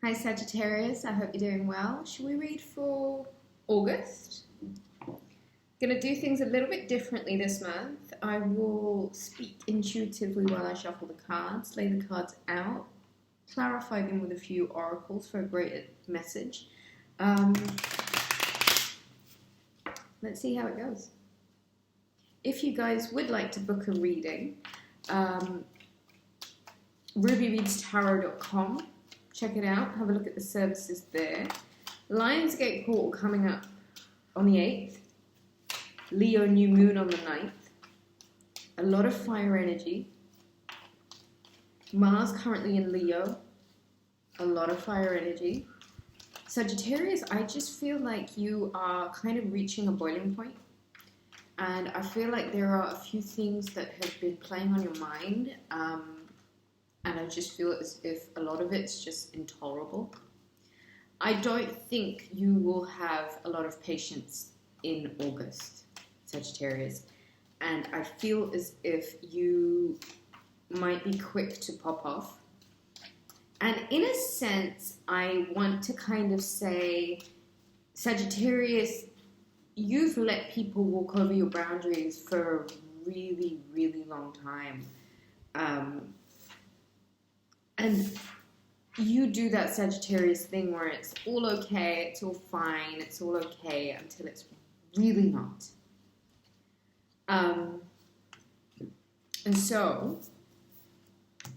Hi Sagittarius, I hope you're doing well. Should we read for August? Gonna do things a little bit differently this month. I will speak intuitively while I shuffle the cards, lay the cards out, clarify them with a few oracles for a greater message. Let's see how it goes. If you guys would like to book a reading, rubyreadstarot.com. Check it out. Have a look at the services there. Lionsgate portal coming up on the 8th. Leo new moon on the 9th. A lot of fire energy. Mars currently in Leo. A lot of fire energy. Sagittarius, I just feel like you are kind of reaching a boiling point. And I feel like there are a few things that have been playing on your mind. And I just feel as if a lot of it's just intolerable. I don't think you will have a lot of patience in August, Sagittarius. And I feel as if you might be quick to pop off. And in a sense, I want to kind of say, Sagittarius, you've let people walk over your boundaries for a really, really long time. And you do that Sagittarius thing where it's all okay, it's all fine, it's all okay until it's really not. And so, I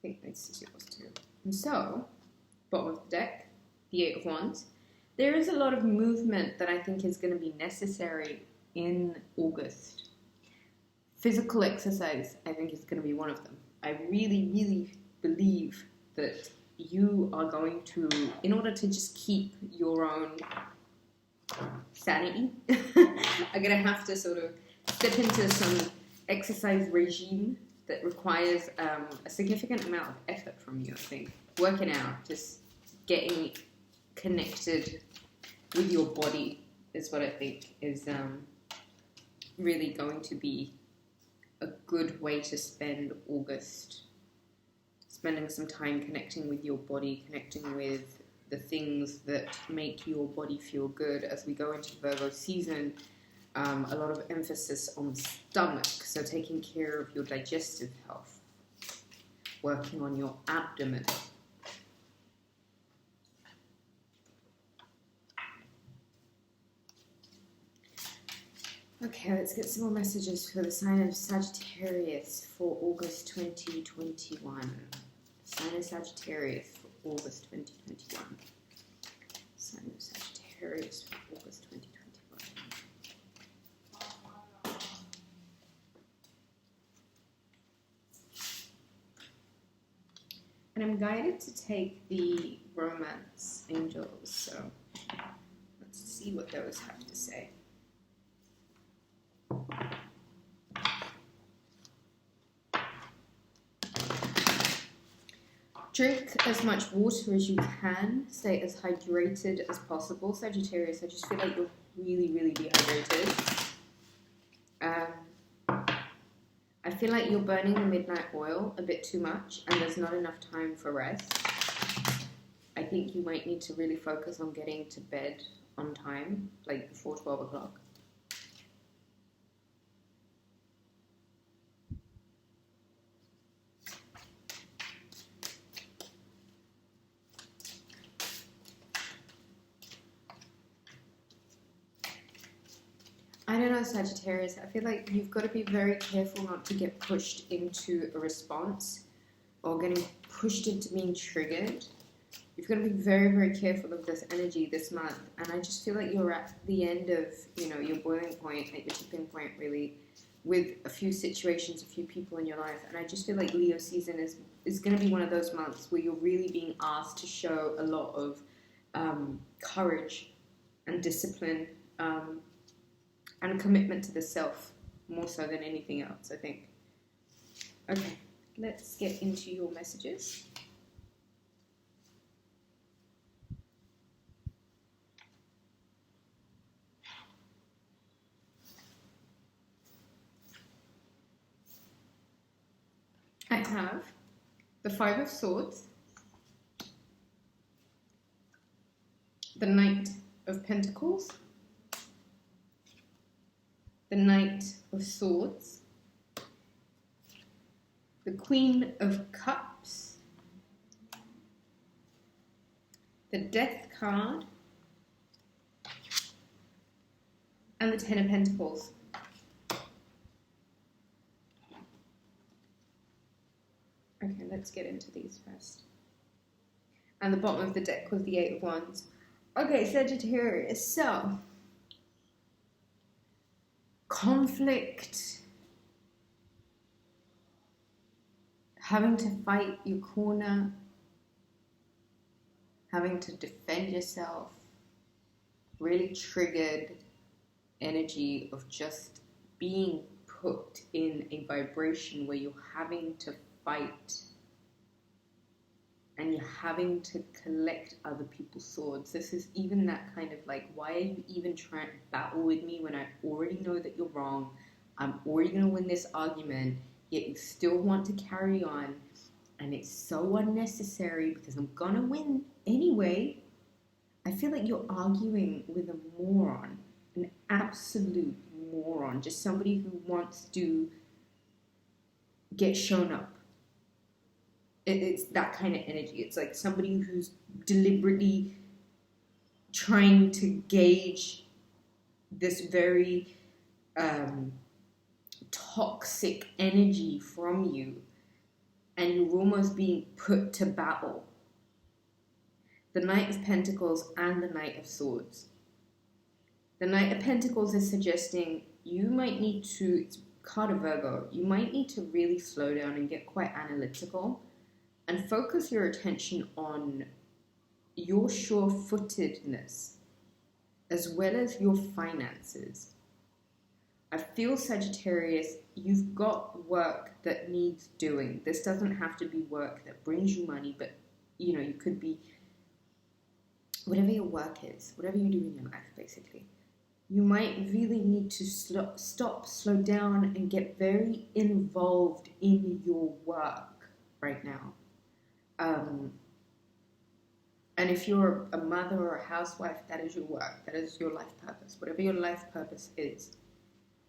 think this is yours too. And so, bottom of the deck, the 8 of Wands. There is a lot of movement that I think is going to be necessary in August. Physical exercise, I think, is going to be one of them. I really, really believe that you are going to, in order to just keep your own sanity, are going to have to sort of step into some exercise regime that requires a significant amount of effort from you, I think. Working out, just getting connected with your body is what I think is really going to be a good way to spend August. Spending some time connecting with your body, connecting with the things that make your body feel good. As we go into Virgo season, a lot of emphasis on stomach, so taking care of your digestive health, working on your abdomen. Okay, let's get some more messages for the sign of Sagittarius for August 2021. Sign of Sagittarius for August 2021. Sign of Sagittarius for August 2021. And I'm guided to take the romance angels, so let's see what those have to say. Drink as much water as you can. Stay as hydrated as possible. Sagittarius, I just feel like you're really, really dehydrated. I feel like you're burning the midnight oil a bit too much and there's not enough time for rest. I think you might need to really focus on getting to bed on time, like before 12 o'clock. I don't know, Sagittarius. I feel like you've got to be very careful not to get pushed into a response or getting pushed into being triggered. You've got to be very, very careful of this energy this month. And I just feel like you're at the end of, your boiling point, at your tipping point, really, with a few situations, a few people in your life. And I just feel like Leo season is going to be one of those months where you're really being asked to show a lot of courage and discipline, and a commitment to the self, more so than anything else, I think. Okay, let's get into your messages. I have the Five of Swords, the Knight of Pentacles, the Knight of Swords, the Queen of Cups, the Death card, and the Ten of Pentacles. Okay, let's get into these first. And the bottom of the deck was the Eight of Wands. Okay, Sagittarius, so conflict, having to fight your corner, having to defend yourself, really triggered energy of just being put in a vibration where you're having to fight and you're having to collect other people's swords. This is even that kind of like, why are you even trying to battle with me when I already know that you're wrong? I'm already going to win this argument, yet you still want to carry on, and it's so unnecessary because I'm going to win anyway. I feel like you're arguing with a moron, an absolute moron, just somebody who wants to get shown up. It's that kind of energy. It's like somebody who's deliberately trying to gauge this very toxic energy from you, and you're almost being put to battle. The Knight of Pentacles and the Knight of Swords. The Knight of Pentacles is suggesting you might need to, it's card of Virgo, you might need to really slow down and get quite analytical and focus your attention on your sure-footedness as well as your finances. I feel, Sagittarius, you've got work that needs doing. This doesn't have to be work that brings you money, but you know, you could be whatever your work is, whatever you do in your life, basically. You might really need to stop, slow down, and get very involved in your work right now. And if you're a mother or a housewife, that is your work. That is your life purpose. Whatever your life purpose is,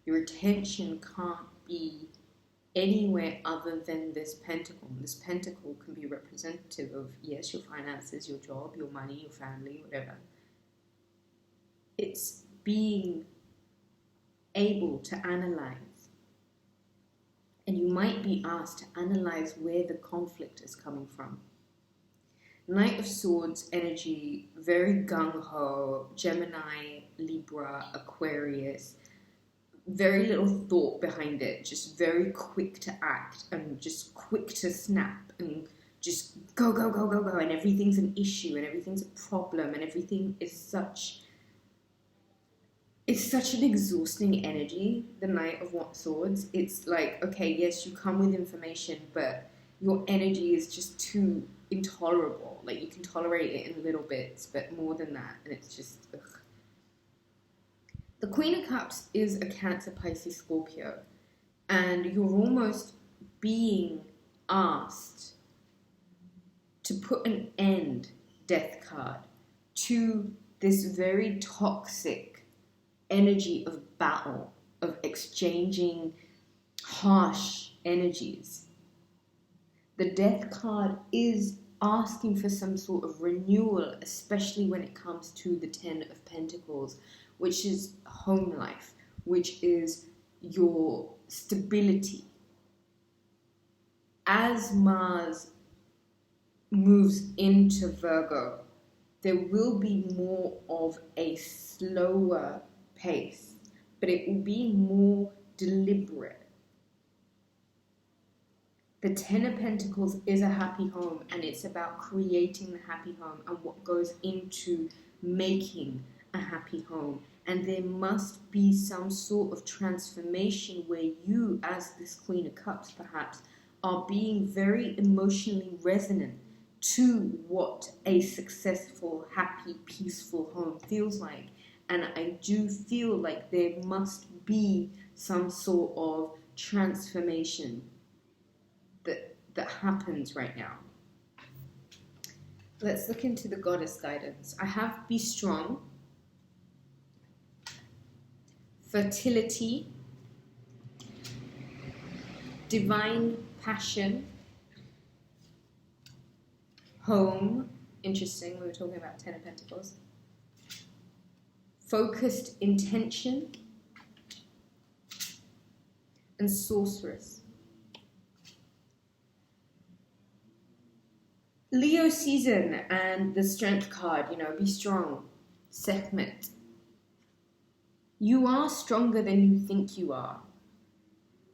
your attention can't be anywhere other than this pentacle. This pentacle can be representative of, yes, your finances, your job, your money, your family, whatever. It's being able to analyze. And you might be asked to analyze where the conflict is coming from. Knight of Swords energy, very gung-ho, Gemini, Libra, Aquarius, very little thought behind it, just very quick to act and just quick to snap and just go, go, go, go, go, and everything's an issue and everything's a problem and everything is such... It's such an exhausting energy, the Knight of Swords. It's like, okay, yes, you come with information, but your energy is just too intolerable. Like, you can tolerate it in little bits, but more than that, and it's just, ugh. The Queen of Cups is a Cancer, Pisces, Scorpio, and you're almost being asked to put an end, Death card, to this very toxic energy of battle, of exchanging harsh energies. The Death card is asking for some sort of renewal, especially when it comes to the Ten of Pentacles, which is home life, which is your stability. As Mars moves into Virgo, there will be more of a slower pace, but it will be more deliberate. The Ten of Pentacles is a happy home, and it's about creating the happy home and what goes into making a happy home. And there must be some sort of transformation where you, as this Queen of Cups perhaps, are being very emotionally resonant to what a successful, happy, peaceful home feels like. And I do feel like there must be some sort of transformation that happens right now. Let's look into the goddess guidance. I have be strong, fertility, divine passion, home. Interesting, we were talking about 10 of Pentacles. Focused intention, and sorceress. Leo season and the strength card, be strong. Sekhmet. You are stronger than you think you are.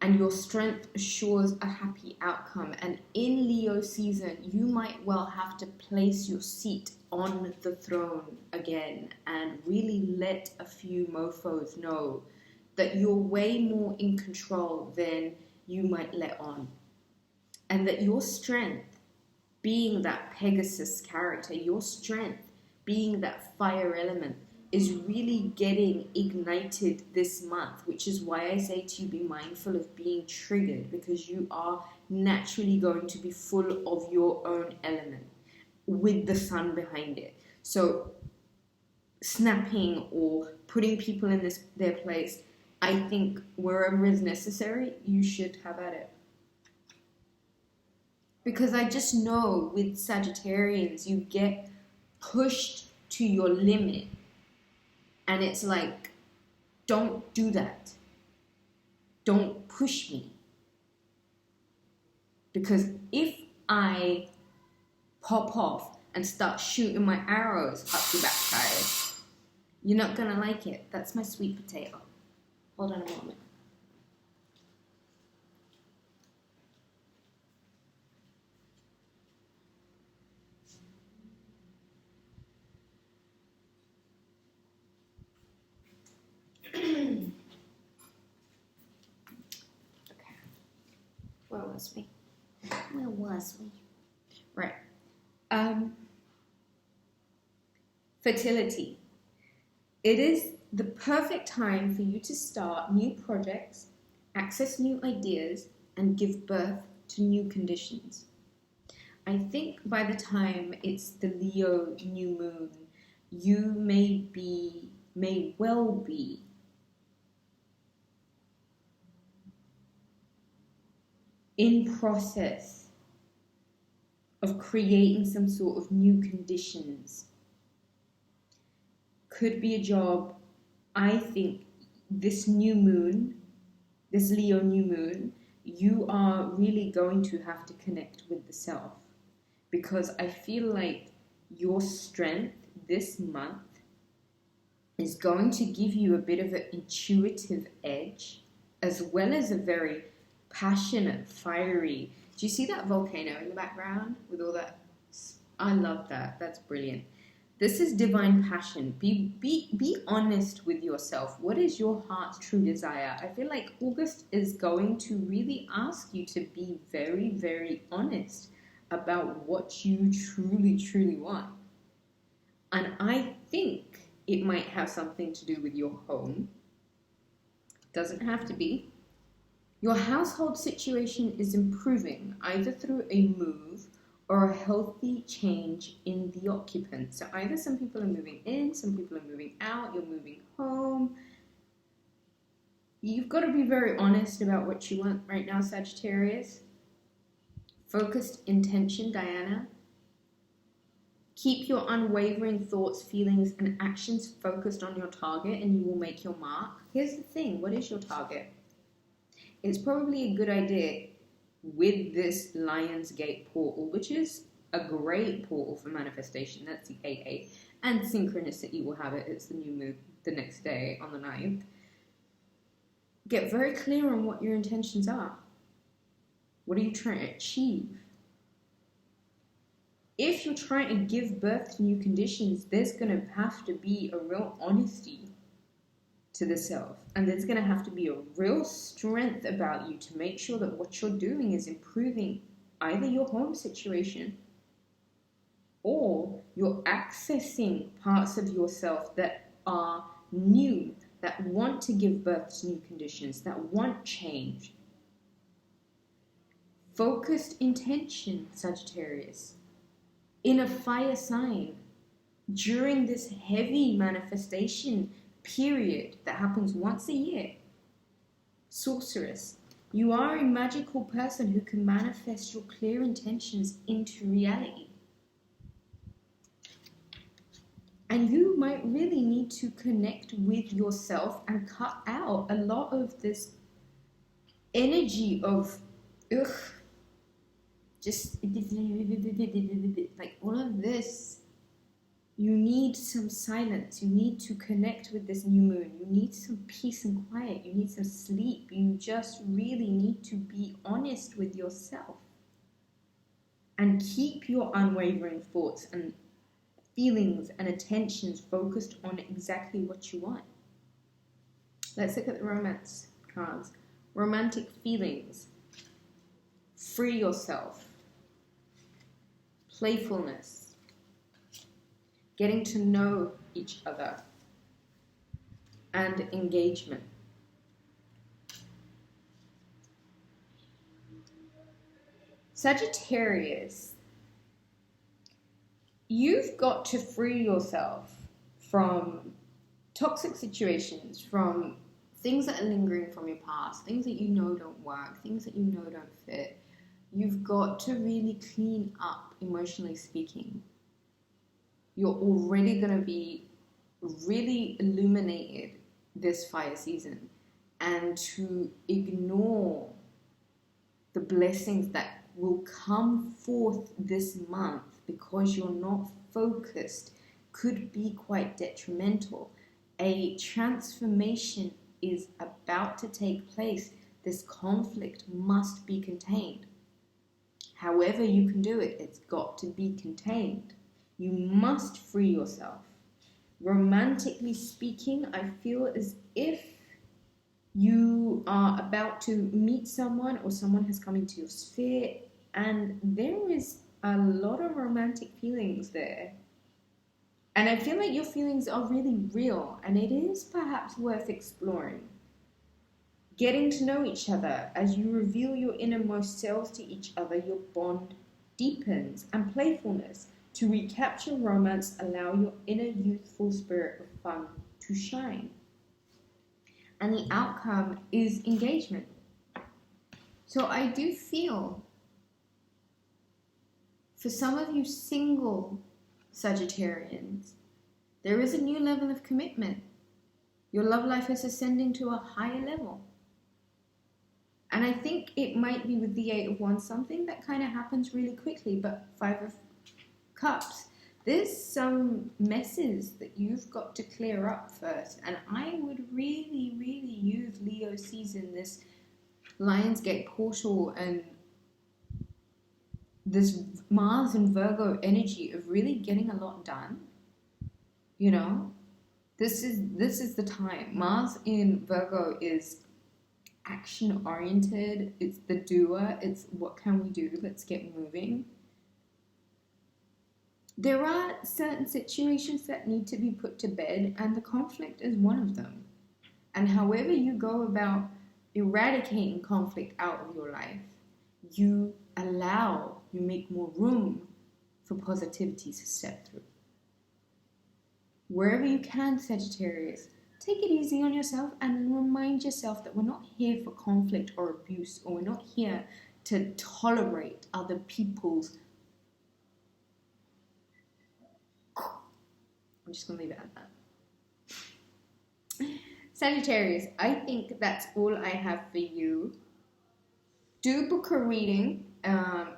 And your strength assures a happy outcome. And in Leo season, you might well have to place your seat on the throne again and really let a few mofos know that you're way more in control than you might let on. And that your strength, being that Pegasus character, your strength, being that fire element, is really getting ignited this month, which is why I say to you, be mindful of being triggered, because you are naturally going to be full of your own element with the sun behind it. So snapping or putting people in their place, I think wherever is necessary, you should have at it. Because I just know with Sagittarians, you get pushed to your limit. And it's like, don't do that. Don't push me. Because if I pop off and start shooting my arrows up your backside, you're not going to like it. That's my sweet potato. Hold on a moment. Where was we? Right. Fertility. It is the perfect time for you to start new projects, access new ideas, and give birth to new conditions. I think by the time it's the Leo new moon, you may well be in process of creating some sort of new conditions. Could be a job. I think this new moon, this Leo new moon, you are really going to have to connect with the self, because I feel like your strength this month is going to give you a bit of an intuitive edge, as well as a very passionate, fiery. Do you see that volcano in the background with all that? I love that. That's brilliant. This is divine passion. Be honest with yourself. What is your heart's true desire? I feel like August is going to really ask you to be very, very honest about what you truly, truly want. And I think it might have something to do with your home. Doesn't have to be. Your household situation is improving either through a move or a healthy change in the occupant. So either some people are moving in, some people are moving out, you're moving home. You've got to be very honest about what you want right now, Sagittarius. Focused intention, Diana. Keep your unwavering thoughts, feelings, and actions focused on your target, and you will make your mark. Here's the thing. What is your target? It's probably a good idea with this Lion's Gate portal, which is a great portal for manifestation. That's the 8-8. And synchronicity will have it. It's the new moon the next day on the 9th. Get very clear on what your intentions are. What are you trying to achieve? If you're trying to give birth to new conditions, there's going to have to be a real honesty to the self. And there's going to have to be a real strength about you to make sure that what you're doing is improving either your home situation or you're accessing parts of yourself that are new, that want to give birth to new conditions, that want change. Focused intention, Sagittarius. in a fire sign during this heavy manifestation period that happens once a year. Sorceress, you are a magical person who can manifest your clear intentions into reality. And you might really need to connect with yourself and cut out a lot of this energy of, just like all of this. You need some silence. You need to connect with this new moon. You need some peace and quiet. You need some sleep. You just really need to be honest with yourself and keep your unwavering thoughts and feelings and attentions focused on exactly what you want. Let's look at the romance cards. Romantic feelings. Free yourself. Playfulness. Getting to know each other. And engagement. Sagittarius, you've got to free yourself from toxic situations, from things that are lingering from your past, things that you know don't work, things that you know don't fit. You've got to really clean up, emotionally speaking. You're already going to be really illuminated this fire season, and to ignore the blessings that will come forth this month because you're not focused could be quite detrimental. A transformation is about to take place. This conflict must be contained. However you can do it, it's got to be contained. You must free yourself. Romantically speaking, I feel as if you are about to meet someone or someone has come into your sphere, and there is a lot of romantic feelings there. And I feel like your feelings are really real, and it is perhaps worth exploring. Getting to know each other as you reveal your innermost selves to each other, your bond deepens, and playfulness. To recapture romance, allow your inner youthful spirit of fun to shine. And the outcome is engagement. So I do feel, for some of you single Sagittarians, there is a new level of commitment. Your love life is ascending to a higher level. And I think it might be with the 8 of Wands, something that kind of happens really quickly, but 5 of Cups, there's some messes that you've got to clear up first. And I would really, really use Leo season, this Lionsgate portal and this Mars and Virgo energy of really getting a lot done. You know, this is the time. Mars in Virgo is action oriented. It's the doer. It's what can we do? Let's get moving. There are certain situations that need to be put to bed, and the conflict is one of them. And however you go about eradicating conflict out of your life, you make more room for positivity to step through. Wherever you can, Sagittarius, take it easy on yourself and remind yourself that we're not here for conflict or abuse, or we're not here to tolerate other people's. I'm just going to leave it at that. Sagittarius, I think that's all I have for you. Do book a reading.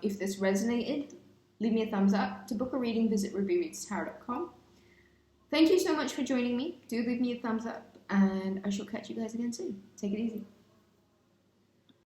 If this resonated, leave me a thumbs up. To book a reading, visit rubyreadstarot.com. Thank you so much for joining me. Do leave me a thumbs up, and I shall catch you guys again soon. Take it easy.